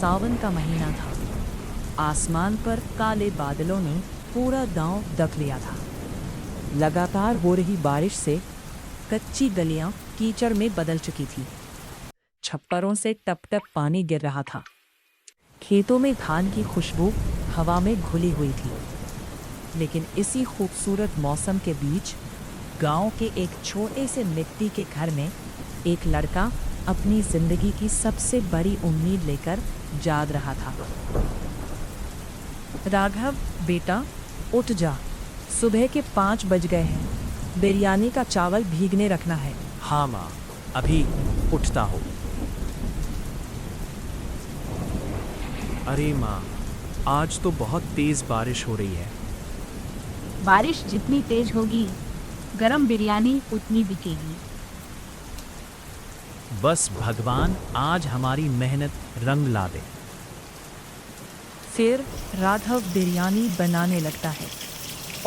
सावन का महीना था। आसमान पर काले बादलों ने पूरा गांव ढक लिया था। लगातार हो रही बारिश से कच्ची गलियां कीचड़ में बदल चुकी थी। छप्परों से टप टप पानी गिर रहा था। खेतों में धान की खुशबू हवा में घुली हुई थी। लेकिन इसी खूबसूरत मौसम के बीच गांव के एक छोटे से मिट्टी के घर में एक लड़का अपनी जिंदगी की सबसे बड़ी उम्मीद लेकर जाग रहा था। राघव, बेटा उठ जा, सुबह के 5 बज गए हैं। बिरयानी का चावल भीगने रखना है। हाँ माँ, अभी उठता हूँ। अरे माँ, आज तो बहुत तेज बारिश हो रही है। बारिश जितनी तेज होगी गरम बिरयानी उतनी बिकेगी। बस भगवान आज हमारी मेहनत रंग ला दे। फिर राघव बिरयानी बनाने लगता है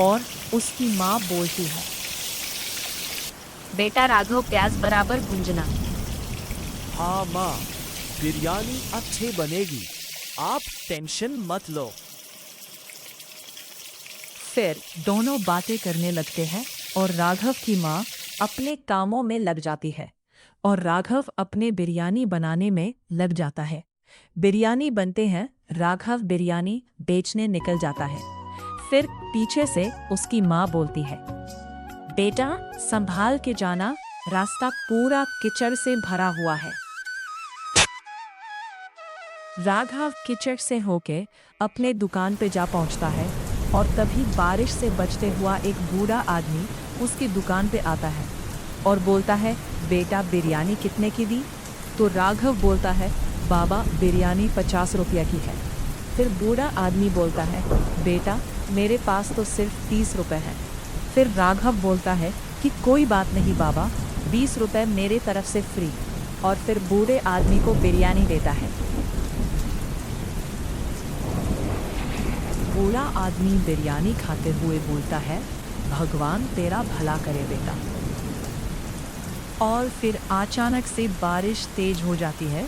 और उसकी माँ बोलती है, बेटा राघव, प्याज बराबर भूंजना। हाँ माँ, बिरयानी अच्छी बनेगी, आप टेंशन मत लो। फिर दोनों बातें करने लगते हैं और राघव की माँ अपने कामों में लग जाती है और राघव अपने बिरयानी बनाने में लग जाता है। बिरयानी बनते हैं, राघव बिरयानी बेचने निकल जाता है। फिर पीछे से उसकी माँ बोलती है, बेटा संभाल के जाना, रास्ता पूरा कीचड़ से भरा हुआ है। राघव कीचड़ से होके अपने दुकान पे जा पहुंचता है और तभी बारिश से बचते हुआ एक बूढ़ा आदमी उसकी दुकान पे आता है और बोलता है, बेटा बिरयानी कितने की दी? तो राघव बोलता है, बाबा बिरयानी 50 रुपया की है। फिर बूढ़ा आदमी बोलता है, बेटा मेरे पास तो सिर्फ 30 रुपये हैं। फिर राघव बोलता है कि कोई बात नहीं बाबा, 20 रुपये मेरे तरफ से फ्री। और फिर बूढ़े आदमी को बिरयानी देता है। बूढ़ा आदमी बिरयानी खाते हुए बोलता है, भगवान तेरा भला करे बेटा। और फिर अचानक से बारिश तेज हो जाती है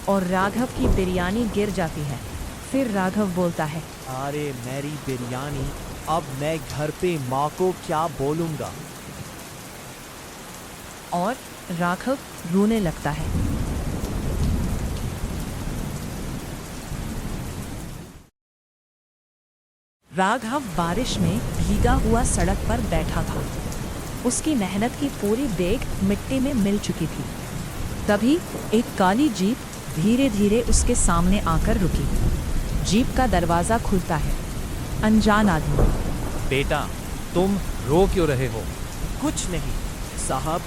और राघव की बिरयानी गिर जाती है। फिर राघव बोलता है, अरे मेरी बिरयानी, अब मैं घर पे माँ को क्या बोलूँगा? और राघव रोने लगता है। राघव बारिश में भीगा हुआ सड़क पर बैठा था। उसकी मेहनत की पूरी देग मिट्टी में मिल चुकी थी। तभी एक काली जीप धीरे धीरे उसके सामने आकर रुकी। जीप का दरवाज़ा खुलता है। अनजान आदमी, बेटा तुम रो क्यों रहे हो? कुछ नहीं साहब,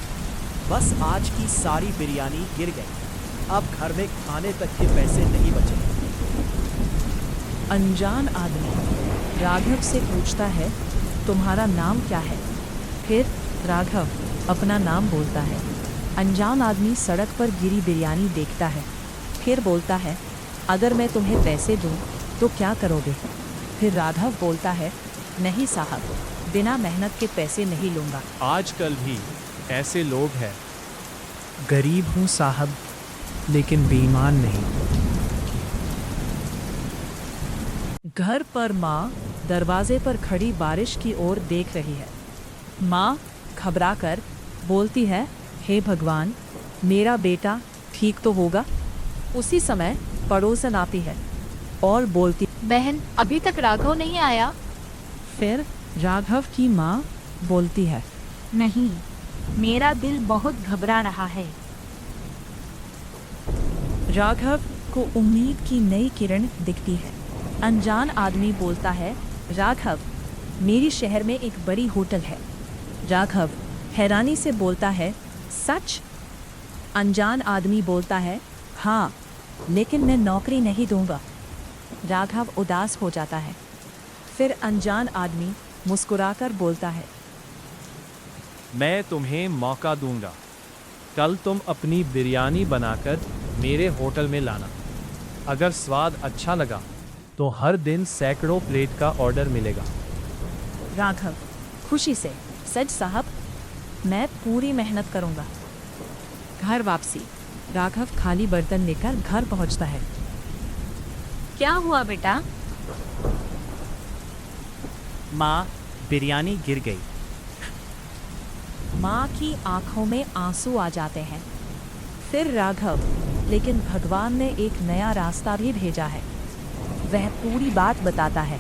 बस आज की सारी बिरयानी गिर गई। अब घर में खाने तक के पैसे नहीं बचे। अनजान आदमी राघव से पूछता है, तुम्हारा नाम क्या है? फिर राघव अपना नाम बोलता है। अनजान आदमी सड़क पर गिरी बिरयानी देखता है। फिर बोलता है, अगर मैं तुम्हें पैसे दूं तो क्या करोगे? फिर राघव बोलता है, नहीं साहब, बिना मेहनत के पैसे नहीं लूँगा। आजकल भी ऐसे लोग हैं। गरीब हूँ साहब, लेकिन बेईमान नहीं। घर पर माँ दरवाजे पर खड़ी बारिश की ओर देख रही है। माँ घबराकर बोलती है, हे भगवान, मेरा बेटा ठीक तो होगा? उसी समय पड़ोसन आती है और बोलती, बहन अभी तक राघव नहीं आया? फिर राघव की माँ बोलती है, नहीं, मेरा दिल बहुत घबरा रहा है। राघव को उम्मीद की नई किरण दिखती है। अनजान आदमी बोलता है, राघव, मेरी शहर में एक बड़ी होटल है। राघव हैरानी से बोलता है, सच? अनजान आदमी बोलता है, हाँ, लेकिन मैं नौकरी नहीं दूंगा। राघव उदास हो जाता है। फिर अनजान आदमी मुस्कुराकर बोलता है, मैं तुम्हें मौका दूंगा। कल तुम अपनी बिरयानी बनाकर मेरे होटल में लाना। अगर स्वाद अच्छा लगा तो हर दिन सैकड़ों प्लेट का ऑर्डर मिलेगा। राघव खुशी से, सच साहब, मैं पूरी मेहनत करूंगा। घर वापसी। राघव खाली बर्तन लेकर घर पहुंचता है। क्या हुआ बेटा? माँ, बिरयानी गिर गई। माँ की आंखों में आंसू आ जाते हैं। फिर राघव, लेकिन भगवान ने एक नया रास्ता भी भेजा है। वह पूरी बात बताता है।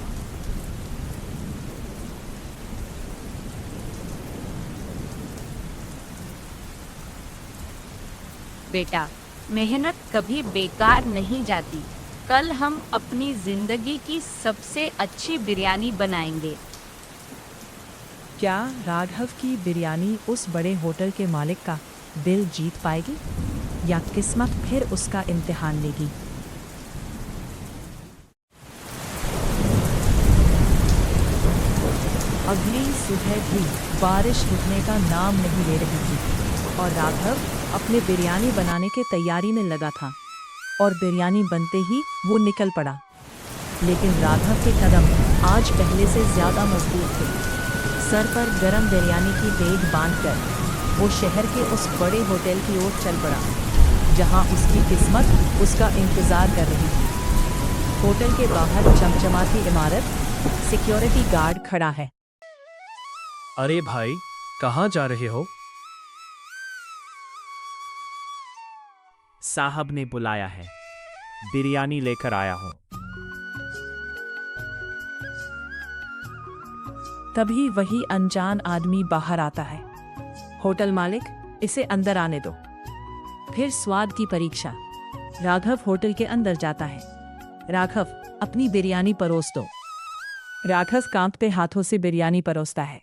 बेटा, मेहनत कभी बेकार नहीं जाती। कल हम अपनी जिंदगी की सबसे अच्छी बिरयानी बनाएंगे। क्या राघव की बिरयानी उस बड़े होटल के मालिक का दिल जीत पाएगी या किस्मत फिर उसका इम्तिहान लेगी? अगली सुबह भी बारिश रुकने का नाम नहीं ले रही थी और राघव अपने बिरयानी बनाने के तैयारी में लगा था। और बिरयानी बनते ही वो निकल पड़ा। लेकिन राघव के कदम आज पहले से ज्यादा मजबूत थे। सर पर गरम बिरयानी की देग बांधकर वो शहर के उस बड़े होटल की ओर चल पड़ा जहां उसकी किस्मत उसका इंतजार कर रही थी। होटल के बाहर चमचमाती इमारत, सिक्योरिटी गार्ड खड़ा है। अरे भाई, कहाँ जा रहे हो? साहब ने बुलाया है, बिरयानी लेकर आया हूँ। तभी वही अनजान आदमी बाहर आता है। होटल मालिक, इसे अंदर आने दो। फिर स्वाद की परीक्षा। राघव होटल के अंदर जाता है। राघव, अपनी बिरयानी परोस दो। राघव कांपते हाथों से बिरयानी परोसता है।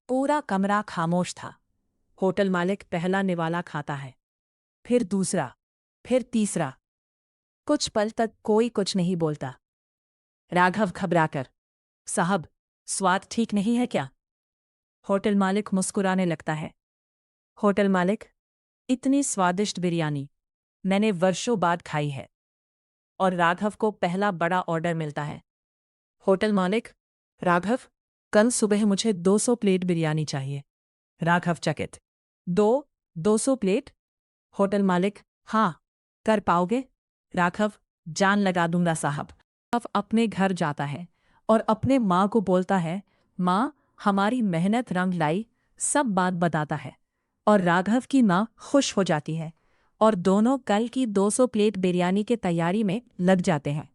पूरा कमरा खामोश था। होटल मालिक पहला निवाला खाता है, फिर दूसरा, फिर तीसरा। कुछ पल तक कोई कुछ नहीं बोलता। राघव घबराकर, साहब, स्वाद ठीक नहीं है क्या? होटल मालिक मुस्कुराने लगता है। होटल मालिक, इतनी स्वादिष्ट बिरयानी मैंने वर्षों बाद खाई है। और राघव को पहला बड़ा ऑर्डर मिलता है। होटल मालिक, राघव, कल सुबह मुझे 200 प्लेट बिरयानी चाहिए। राघव चकित, 200 प्लेट? होटल मालिक, हाँ, कर पाओगे? राघव, जान लगा दूंगा साहब। राघव अपने घर जाता है और अपने माँ को बोलता है, माँ, हमारी मेहनत रंग लाई, सब बात बताता है। और राघव की माँ खुश हो जाती है और दोनों कल की 200 प्लेट बिरयानी के तैयारी में लग जाते हैं।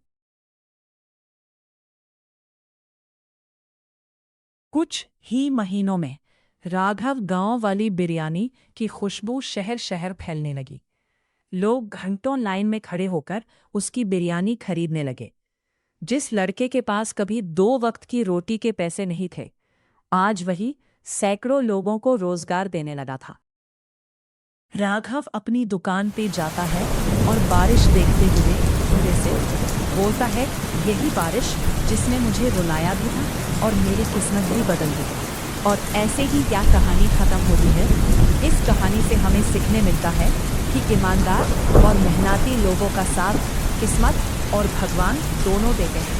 कुछ ही महीनों में राघव गांव वाली बिरयानी की खुशबू शहर शहर फैलने लगी। लोग घंटों लाइन में खड़े होकर उसकी बिरयानी खरीदने लगे। जिस लड़के के पास कभी 2 वक्त की रोटी के पैसे नहीं थे, आज वही सैकड़ों लोगों को रोजगार देने लगा था। राघव अपनी दुकान पे जाता है और बारिश देखते हुए धीरे से बोलता है, यही बारिश जिसने मुझे रुलाया भी था और मेरी किस्मत भी बदल दी। और ऐसे ही क्या कहानी खत्म होती है? इस कहानी से हमें सीखने मिलता है कि ईमानदार और मेहनती लोगों का साथ किस्मत और भगवान दोनों देते हैं।